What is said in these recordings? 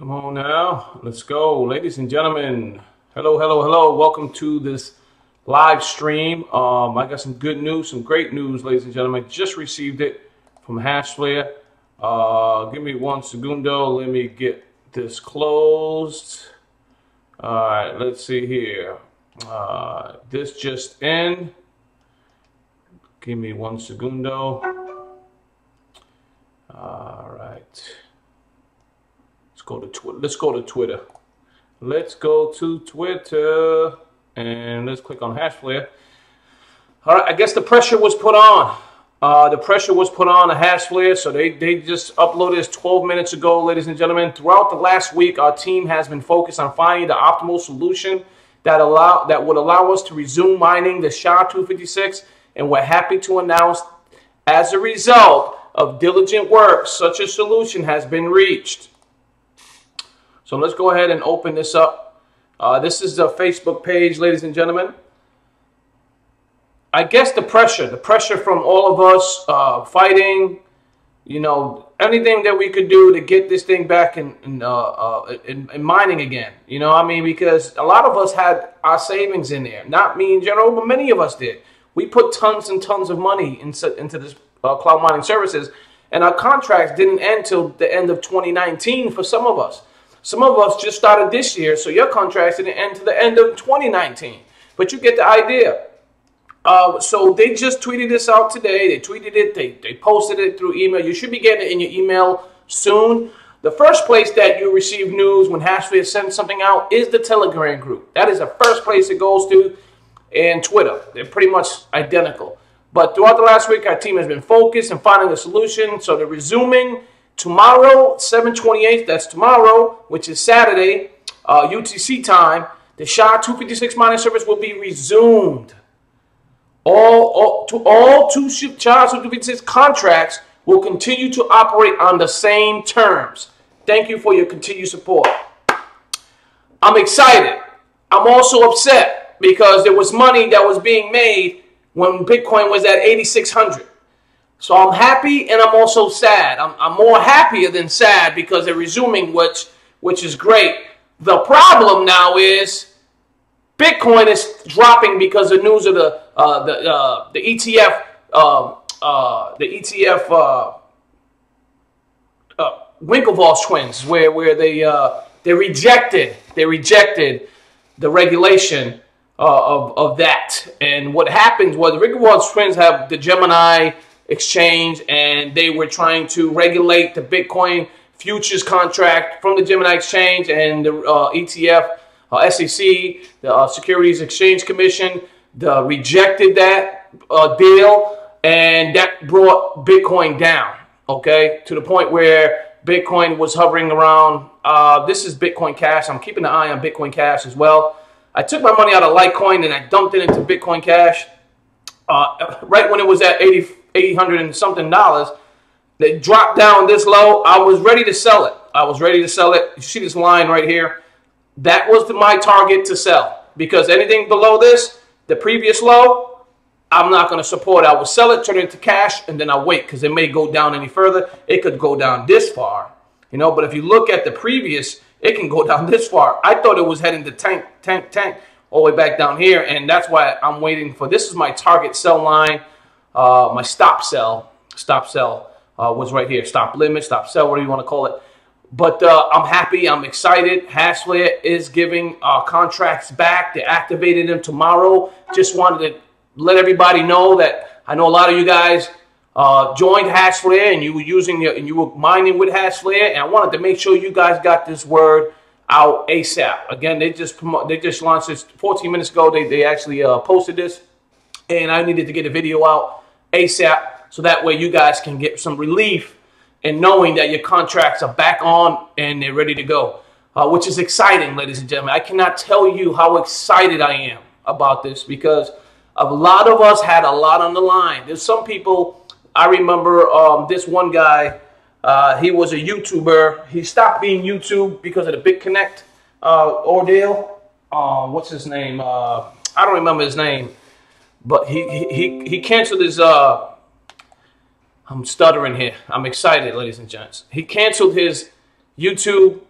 Come on now, let's go, ladies and gentlemen. Hello, hello, hello. Welcome to this live stream. I got some good news, some great news, ladies and gentlemen. Just received it from Hashflare. Give me one segundo. Let me get this closed. All right, let's see here. This just in. Give me one segundo. All right. Let's go to Twitter. Let's go to Twitter and let's click on Hashflare. All right, I guess the pressure was put on. The pressure was put on Hashflare, so they just uploaded this 12 minutes ago, ladies and gentlemen. Throughout the last week, our team has been focused on finding the optimal solution that would allow us to resume mining the SHA-256, and we're happy to announce, as a result of diligent work, such a solution has been reached. So let's go ahead and open this up. This is the Facebook page, ladies and gentlemen. I guess the pressure from all of us fighting, you know, anything that we could do to get this thing back in mining again. You know what I mean? Because a lot of us had our savings in there. Not me in general, but many of us did. We put tons and tons of money into this cloud mining services, and our contracts didn't end till the end of 2019 for some of us. Some of us just started this year, so your contracts didn't end to the end of 2019. But you get the idea. So they just tweeted this out today. They tweeted it. They posted it through email. You should be getting it in your email soon. The first place that you receive news when Hashflare sends something out is the Telegram group. That is the first place it goes to, and Twitter. They're pretty much identical. But throughout the last week, our team has been focused on finding a solution. So they're resuming tomorrow, 7/28, that's tomorrow, which is Saturday, UTC time. The SHA-256 mining service will be resumed. All two SHA-256 contracts will continue to operate on the same terms. Thank you for your continued support. I'm excited. I'm also upset because there was money that was being made when Bitcoin was at 8,600. So I'm happy and I'm also sad. I'm more happier than sad because they're resuming, which is great. The problem now is Bitcoin is dropping because of news of the ETF Winklevoss twins, where they rejected the regulation of that. And what happened was the Winklevoss twins have the Gemini exchange, and they were trying to regulate the Bitcoin futures contract from the Gemini exchange and the ETF, SEC, the Securities Exchange Commission, rejected that deal, and that brought Bitcoin down, okay, to the point where Bitcoin was hovering around. This is Bitcoin Cash. I'm keeping an eye on Bitcoin Cash as well. I took my money out of Litecoin and I dumped it into Bitcoin Cash right when it was at $800 and something. They dropped down this low. I was ready to sell it. You see this line right here? That was my target to sell, because anything below this, the previous low, I'm not going to support. I will sell it, turn it into cash, and then I'll wait, because it may go down any further. It could go down this far, you know, but if you look at the previous, it can go down this far. I thought it was heading to tank all the way back down here, and that's why I'm waiting for. This is my target sell line. My stop sell was right here. Stop limit, stop sell, whatever you want to call it. But I'm happy. I'm excited. Hashflare is giving contracts back. They activated them tomorrow. Just wanted to let everybody know that I know a lot of you guys joined Hashflare and you were mining with Hashflare, and I wanted to make sure you guys got this word out ASAP. Again, they just launched this 14 minutes ago. They actually posted this, and I needed to get a video out ASAP so that way you guys can get some relief and knowing that your contracts are back on and they're ready to go, which is exciting, ladies and gentlemen. I cannot tell you how excited I am about this, because a lot of us had a lot on the line. There's some people, I remember this one guy, he was a YouTuber. He stopped being YouTube because of the BitConnect ordeal. What's his name? I don't remember his name, but he canceled his I'm stuttering here. I'm excited, ladies and gents. He canceled his YouTube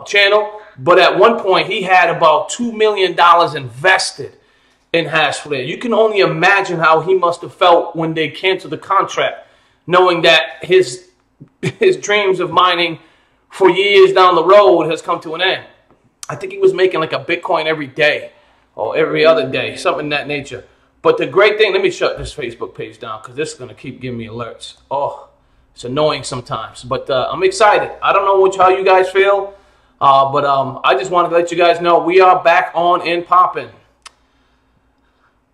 channel. But at one point, he had about $2 million invested in Hashflare. You can only imagine how he must have felt when they canceled the contract, knowing that his dreams of mining for years down the road has come to an end. I think he was making like a Bitcoin every day or every other day, something in that nature. But the great thing, let me shut this Facebook page down because this is going to keep giving me alerts. Oh, it's annoying sometimes. But I'm excited. I don't know how you guys feel, but I just wanted to let you guys know we are back on and popping.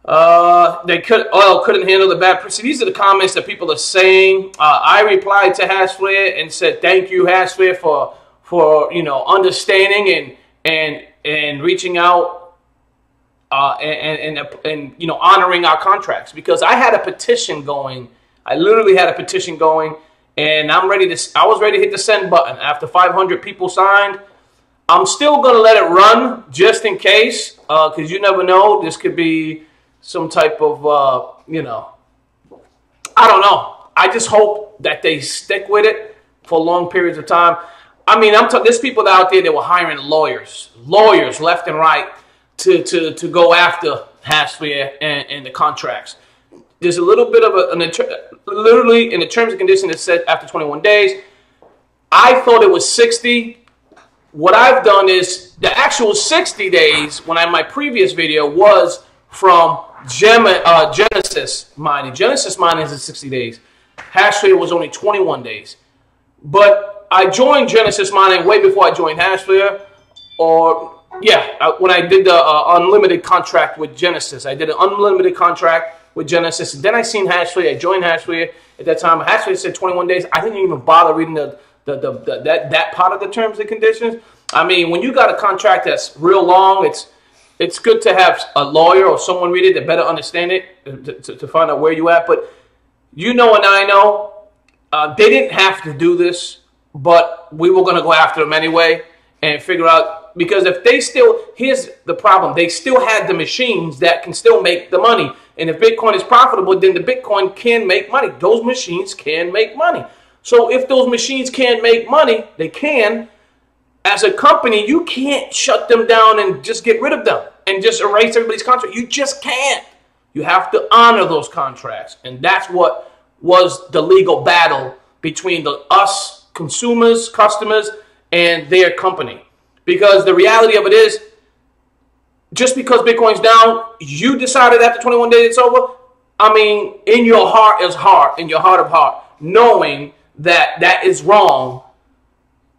Oil couldn't handle the bad press. These are the comments that people are saying. I replied to Hashflare and said, thank you, Hashflare, for understanding and reaching out and honoring our contracts, because I had a petition going. I literally had a petition going, and I was ready to hit the send button after 500 people signed. I'm still gonna let it run just in case, because you never know. This could be some type of I don't know. I just hope that they stick with it for long periods of time. I mean, there's people out there that were hiring lawyers left and right to go after Hashflare and the contracts. There's a little bit of literally in the terms and conditions it said after 21 days. I thought it was 60. What I've done is the actual 60 days my previous video was from Genesis Mining. Genesis Mining is 60 days. Hashflare was only 21 days. But I joined Genesis Mining way before I joined Hashflare. When I did the unlimited contract with Genesis. I did an unlimited contract with Genesis. And then I seen Hashflare. I joined Hashflare at that time. Hashflare said 21 days. I didn't even bother reading that part of the terms and conditions. I mean, when you got a contract that's real long, it's good to have a lawyer or someone read it to better understand it, to find out where you at. But you know and I know, they didn't have to do this, but we were going to go after them anyway and figure out, because if they here's the problem, they still had the machines that can still make the money. And if Bitcoin is profitable, then the Bitcoin can make money. Those machines can make money. So if those machines can make money, they can. As a company, you can't shut them down and just get rid of them and just erase everybody's contract. You just can't. You have to honor those contracts. And that's what was the legal battle between us consumers, customers, and their company. Because the reality of it is, just because Bitcoin's down, you decided after 21 days it's over. I mean, in your heart of heart, knowing that that is wrong,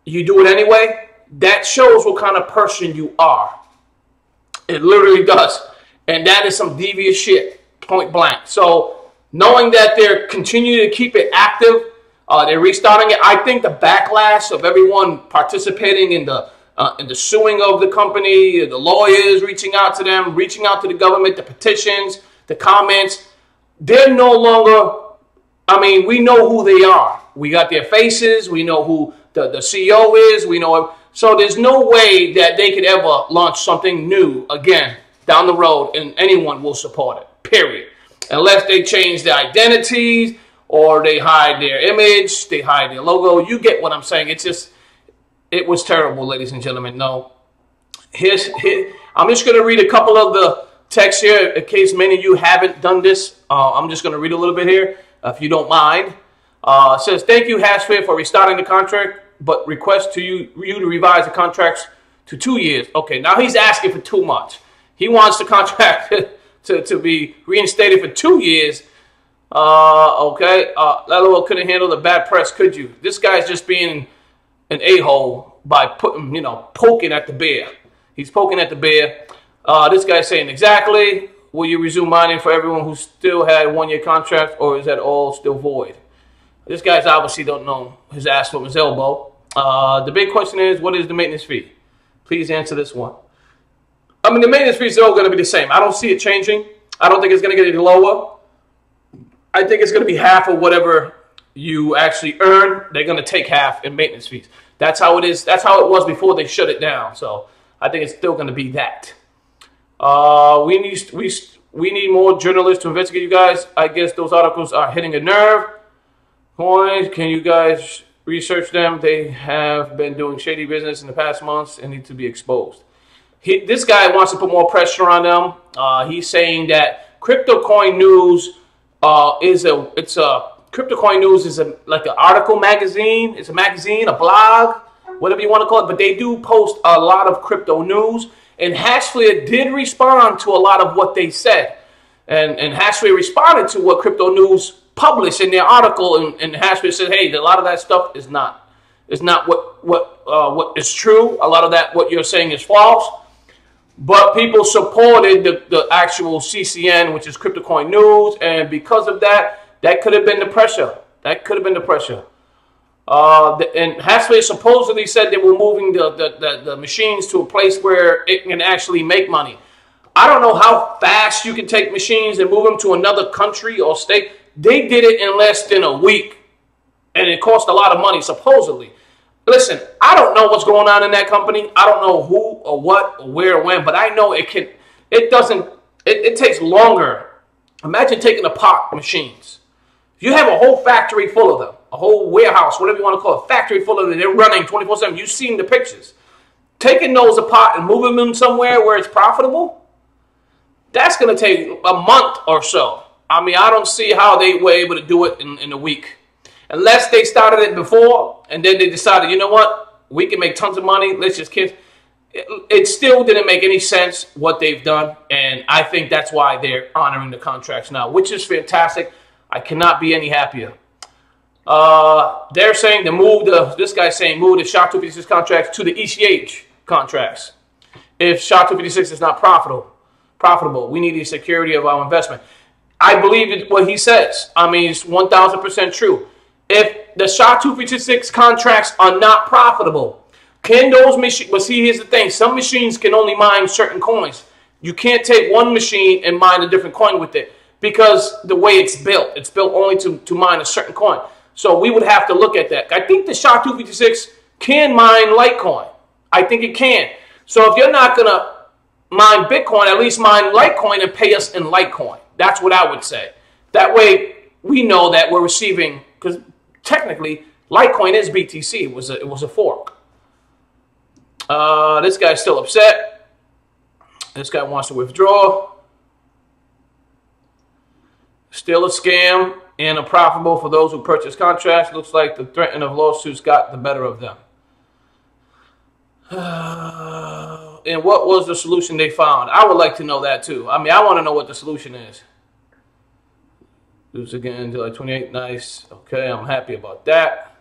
you do it anyway. That shows what kind of person you are. It literally does. And that is some devious shit, point blank. So knowing that they're continuing to keep it active, they're restarting it. I think the backlash of everyone participating in the suing of the company, the lawyers reaching out to them, reaching out to the government, the petitions, the comments, they're no longer, I mean, we know who they are. We got their faces. We know who the CEO is. We know. So there's no way that they could ever launch something new again down the road and anyone will support it, period. Unless they change their identities or they hide their image, they hide their logo. You get what I'm saying. It was terrible, ladies and gentlemen. No. I'm just going to read a couple of the texts here in case many of you haven't done this. I'm just going to read a little bit here, if you don't mind. It says, thank you, Hashflare, for restarting the contract, but request you to revise the contracts to 2 years. Okay, now he's asking for too much. He wants the contract to be reinstated for 2 years. Okay, LOL couldn't handle the bad press, could you? This guy's just being an a-hole by poking at the bear. He's poking at the bear. This guy's saying, exactly. Will you resume mining for everyone who still had 1 year contract, or is that all still void? This guy's obviously don't know his ass from his elbow. The big question is, what is the maintenance fee? Please answer this one. I mean, the maintenance fee is all going to be the same. I don't see it changing. I don't think it's going to get any lower. I think it's going to be half of whatever you actually earn. They're going to take half in maintenance fees. That's how it is. That's how it was before they shut it down. So I think it's still going to be that. We need more journalists to investigate you guys. I guess those articles are hitting a nerve. Coins, can you guys research them. They have been doing shady business in the past months and need to be exposed. This guy wants to put more pressure on them. He's saying that Crypto Coin News Crypto Coin News is like an article magazine. It's a magazine, a blog, whatever you want to call it. But they do post a lot of crypto news. And Hashflare did respond to a lot of what they said. And Hashflare responded to what Crypto News published in their article. And Hashflare said, hey, a lot of that stuff is not what is true. A lot of that, what you're saying, is false. But people supported the actual CCN, which is Crypto Coin News. And because of that, that could have been the pressure. That could have been the pressure. And Hashflare supposedly said they were moving the machines to a place where it can actually make money. I don't know how fast you can take machines and move them to another country or state. They did it in less than a week, and it cost a lot of money, supposedly. Listen, I don't know what's going on in that company. I don't know who or what or where or when, but I know it takes longer. Imagine taking apart machines. If you have a whole factory full of them, a whole warehouse, whatever you want to call it, factory full of them, they're running 24/7. You've seen the pictures. Taking those apart and moving them somewhere where it's profitable, that's going to take a month or so. I mean, I don't see how they were able to do it in a week. Unless they started it before and then they decided, you know what, we can make tons of money, let's just kiss. It still didn't make any sense what they've done, and I think that's why they're honoring the contracts now, which is fantastic. I cannot be any happier. They're saying this guy's saying move the SHA-256 contracts to the ECH contracts. If SHA-256 is not profitable, we need the security of our investment. I believe what he says. I mean, it's 1,000% true. If the SHA-256 contracts are not profitable, can those machines, but see, here's the thing. Some machines can only mine certain coins. You can't take one machine and mine a different coin with it because the way it's built only to mine a certain coin. So we would have to look at that. I think the SHA-256 can mine Litecoin. I think it can. So if you're not going to mine Bitcoin, at least mine Litecoin and pay us in Litecoin. That's what I would say. That way we know that we're receiving, because technically Litecoin is BTC. It was a fork. This guy's still upset. This guy wants to withdraw. Still a scam and unprofitable for those who purchase contracts. Looks like the threat of lawsuits got the better of them. And what was the solution they found? I would like to know that too. I mean, I want to know what the solution is. Lose again, July 28th. Nice. Okay, I'm happy about that.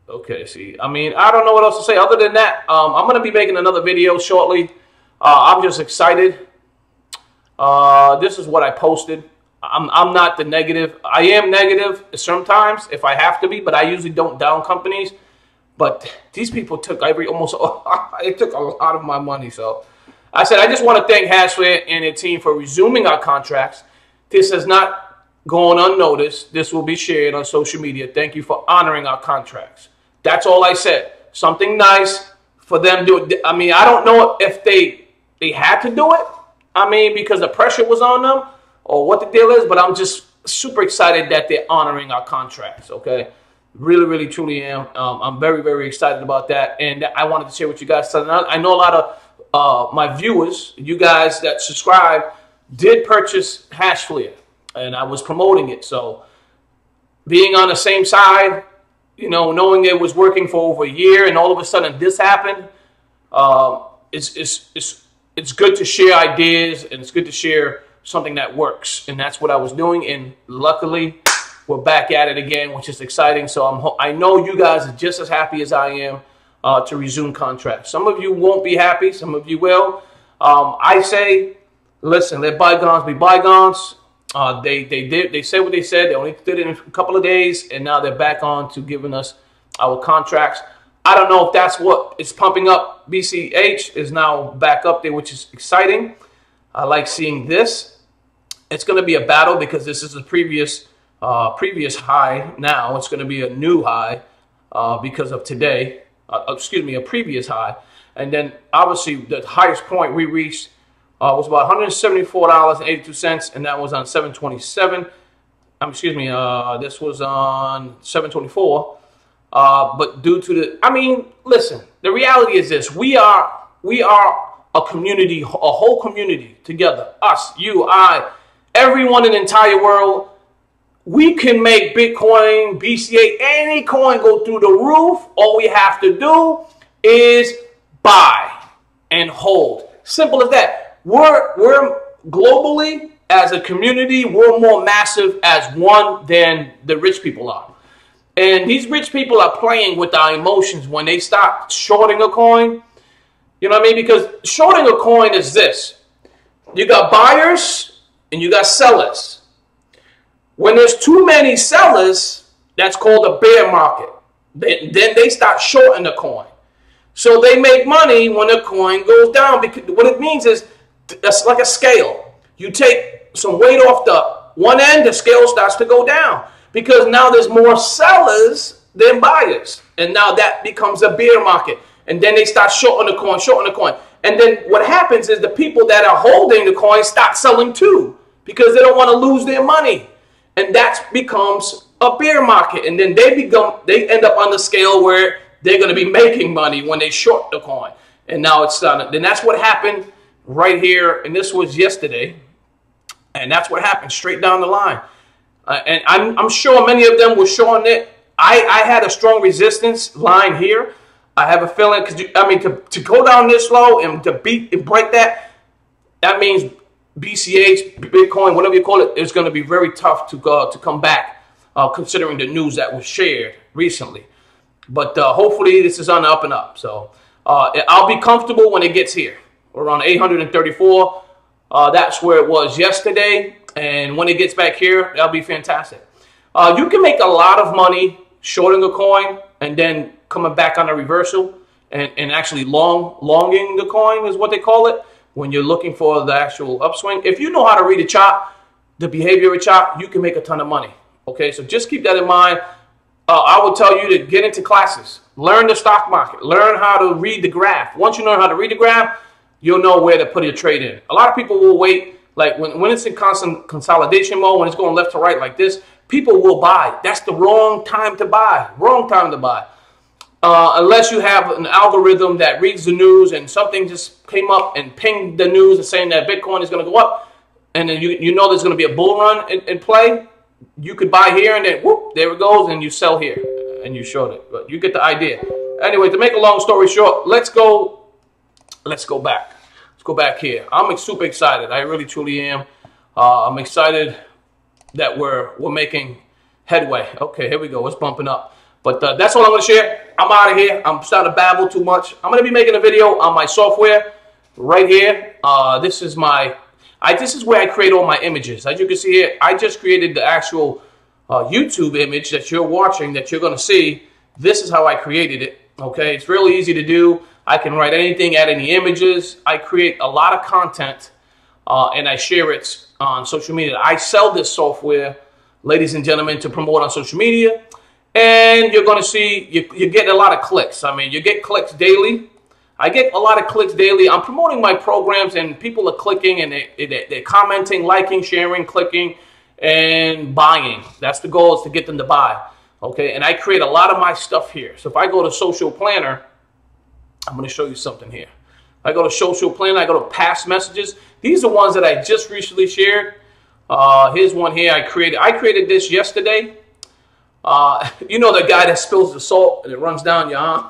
Okay, see, I mean, I don't know what else to say other than that. I'm going to be making another video shortly. I'm just excited. This is what I posted. I'm not the negative. I am negative sometimes if I have to be, but I usually don't down companies. But these people took it took a lot of my money. So I said, I just want to thank Hashflare and their team for resuming our contracts. This has not gone unnoticed. This will be shared on social media. Thank you for honoring our contracts. That's all I said. Something nice for them to do. I mean, I don't know if they had to do it. I mean, because the pressure was on them or what the deal is, but I'm just super excited that they're honoring our contracts, okay? Really, really, truly am. I'm very, very excited about that, and I wanted to share with you guys something. I know a lot of my viewers, you guys that subscribe, did purchase Hashflare, and I was promoting it. So being on the same side, you know, knowing it was working for over a year, and all of a sudden this happened, it's good to share ideas, and it's good to share something that works, and that's what I was doing. And luckily, we're back at it again, which is exciting. So I know you guys are just as happy as I am to resume contracts. Some of you won't be happy. Some of you will. I say, listen, let bygones be bygones. They said what they said. They only did it in a couple of days, and now they're back on to giving us our contracts. I don't know if that's what is pumping up. BCH is now back up there, which is exciting. I like seeing this. It's going to be a battle because this is the previous high. Now it's going to be a new high because of today. Excuse me, a previous high. And then obviously the highest point we reached was about $174.82, and that was on 7/27. Excuse me. This was on 7/24. But due to the, I mean, listen. The reality is this: we are a community, a whole community together. Us, you, I, everyone in the entire world. We can make Bitcoin, BCA, any coin go through the roof. All we have to do is buy and hold. Simple as that. We're globally, as a community, we're more massive as one than the rich people are. And these rich people are playing with our emotions when they start shorting a coin. You know what I mean? Because shorting a coin is this. You got buyers and you got sellers. When there's too many sellers, that's called a bear market. Then they start shorting the coin. So they make money when the coin goes down. Because what it means is, that's like a scale. You take some weight off the one end, the scale starts to go down. Because now there's more sellers than buyers. And now that becomes a bear market. And then they start shorting the coin, shorting the coin. And then what happens is the people that are holding the coin start selling too. Because they don't want to lose their money. And that becomes a bear market. And then they end up on the scale where they're going to be making money when they short the coin. And now it's done. Then that's what happened right here. And this was yesterday. And that's what happened straight down the line. And I'm sure many of them were showing it. I had a strong resistance line here. I have a feeling, because I mean, to go down this low and to beat and break that, that means BCH, Bitcoin, whatever you call it, is going to be very tough to come back, considering the news that was shared recently. But hopefully this is on the up and up. So I'll be comfortable when it gets here. We're on 834. That's where it was yesterday. And when it gets back here, that'll be fantastic. You can make a lot of money shorting a coin and then coming back on a reversal and actually longing the coin is what they call it when you're looking for the actual upswing. If you know how to read a chart, the behavior of a chart, you can make a ton of money. Okay, so just keep that in mind. I would tell you to get into classes. Learn the stock market. Learn how to read the graph. Once you learn how to read the graph, you'll know where to put your trade in. A lot of people will wait. Like when it's in constant consolidation mode, when it's going left to right like this, people will buy. That's the wrong time to buy. Wrong time to buy. Unless you have an algorithm that reads the news and something just came up and pinged the news and saying that Bitcoin is going to go up, and then you know there's going to be a bull run in play, you could buy here and then whoop, there it goes, and you sell here and you short it. But you get the idea. Anyway, to make a long story short, let's go back. Go back here. I'm super excited. I really truly am. I'm excited that we're making headway. Okay, here we go. It's bumping up. But that's all I'm going to share. I'm out of here. I'm starting to babble too much. I'm going to be making a video on my software right here. This is where I create all my images. As you can see here, I just created the actual YouTube image that you're watching, that you're going to see. This is how I created it. Okay, it's really easy to do. I can write anything, add any images. I create a lot of content and I share it on social media. I sell this software, ladies and gentlemen, to promote on social media. And you're going to see, you get a lot of clicks. I mean, you get clicks daily. I get a lot of clicks daily. I'm promoting my programs and people are clicking and they're commenting, liking, sharing, clicking, and buying. That's the goal, is to get them to buy. Okay, and I create a lot of my stuff here. So if I go to Social Planner, I'm going to show you something here. I go to Social Planner, I go to Past Messages. These are ones that I just recently shared. Here's one here I created. I created this yesterday. You know the guy that spills the salt and it runs down your arm?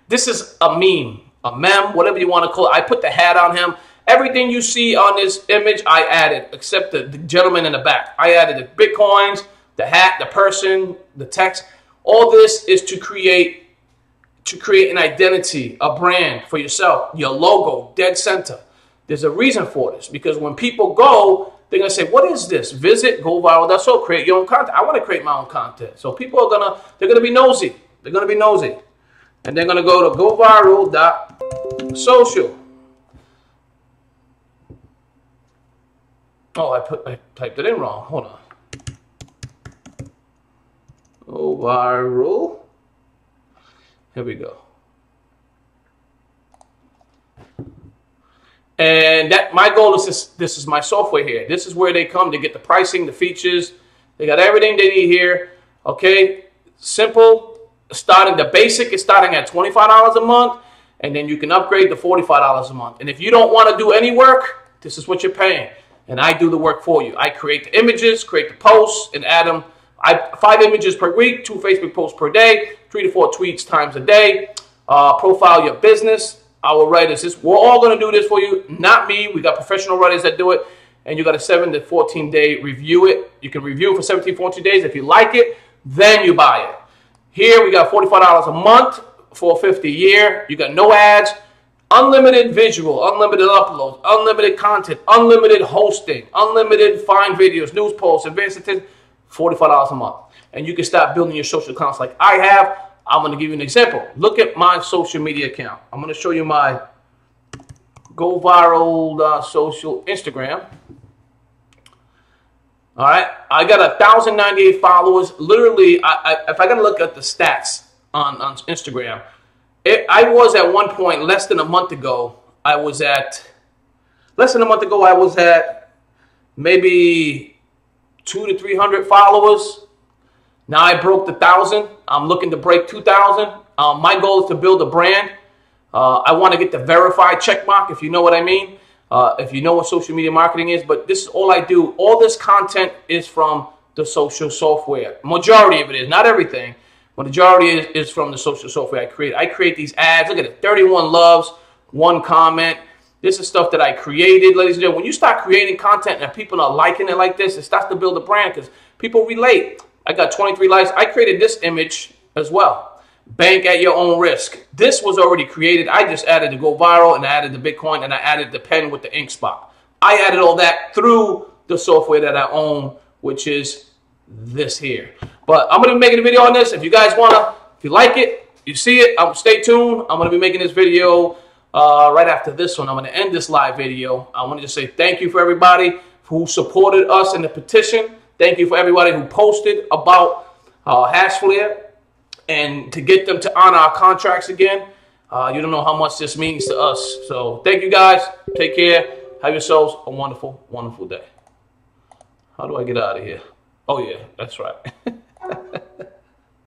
This is a meme, a meme, whatever you want to call it. I put the hat on him. Everything you see on this image, I added, except the gentleman in the back. I added the Bitcoins, the hat, the person, the text. All this is to create an identity, a brand for yourself, your logo, dead center. There's a reason for this, because when people go, they're going to say, what is this? Visit, go viral. That's all. Create your own content. I want to create my own content. So people are they're going to be nosy. They're going to be nosy. And they're going to go to goviral.social. Oh, I typed it in wrong. Hold on. Go viral. Here we go. And that my goal is this is my software here. This is where they come to get the pricing, the features. They got everything they need here. Okay, simple. Starting the basic is starting at $25 a month, and then you can upgrade to $45 a month. And if you don't want to do any work, this is what you're paying. And I do the work for you. I create the images, create the posts, and add them. 5 images per week, 2 Facebook posts per day, 3 to 4 tweets times a day. Profile your business. Our writers, we're all going to do this for you, not me. We got professional writers that do it, and you got a 7 to 14 day review it. You can review it for 17, 14 days. If you like it, then you buy it. Here we got $45 a month, $450 a year. You got no ads, unlimited visual, unlimited uploads, unlimited content, unlimited hosting, unlimited fine videos, news posts, advanced statistics. $45 a month, and you can start building your social accounts like I have. I'm going to give you an example. Look at my social media account. I'm going to show you my Go Viral social Instagram. All right. I got 1,098 followers. Literally, if I got to look at the stats on Instagram, I was at one point less than a month ago. I was at maybe 200 to 300 followers. Now I broke the 1,000. I'm looking to break 2,000. My goal is to build a brand. I want to get the verified check mark, if you know what I mean. If you know what social media marketing is. But this is all I do. All this content is from the social software. Majority of it is. Not everything. Majority is from the social software I create. I create these ads. Look at it. 31 loves, 1 comment. This is stuff that I created, ladies and gentlemen. When you start creating content and people are liking it like this, it starts to build a brand because people relate. I got 23 likes. I created this image as well. Bank at your own risk. This was already created. I just added the Go Viral and I added the Bitcoin and I added the pen with the ink spot. I added all that through the software that I own, which is this here. But I'm going to be making a video on this. If you guys want to, if you like it, you see it, stay tuned. I'm going to be making this video right after this one. I'm going to end this live video. I want to just say thank you for everybody who supported us in the petition. Thank you for everybody who posted about Hashflare and to get them to honor our contracts again. You don't know how much this means to us. So thank you guys. Take care. Have yourselves a wonderful, wonderful day. How do I get out of here? Oh, yeah, that's right.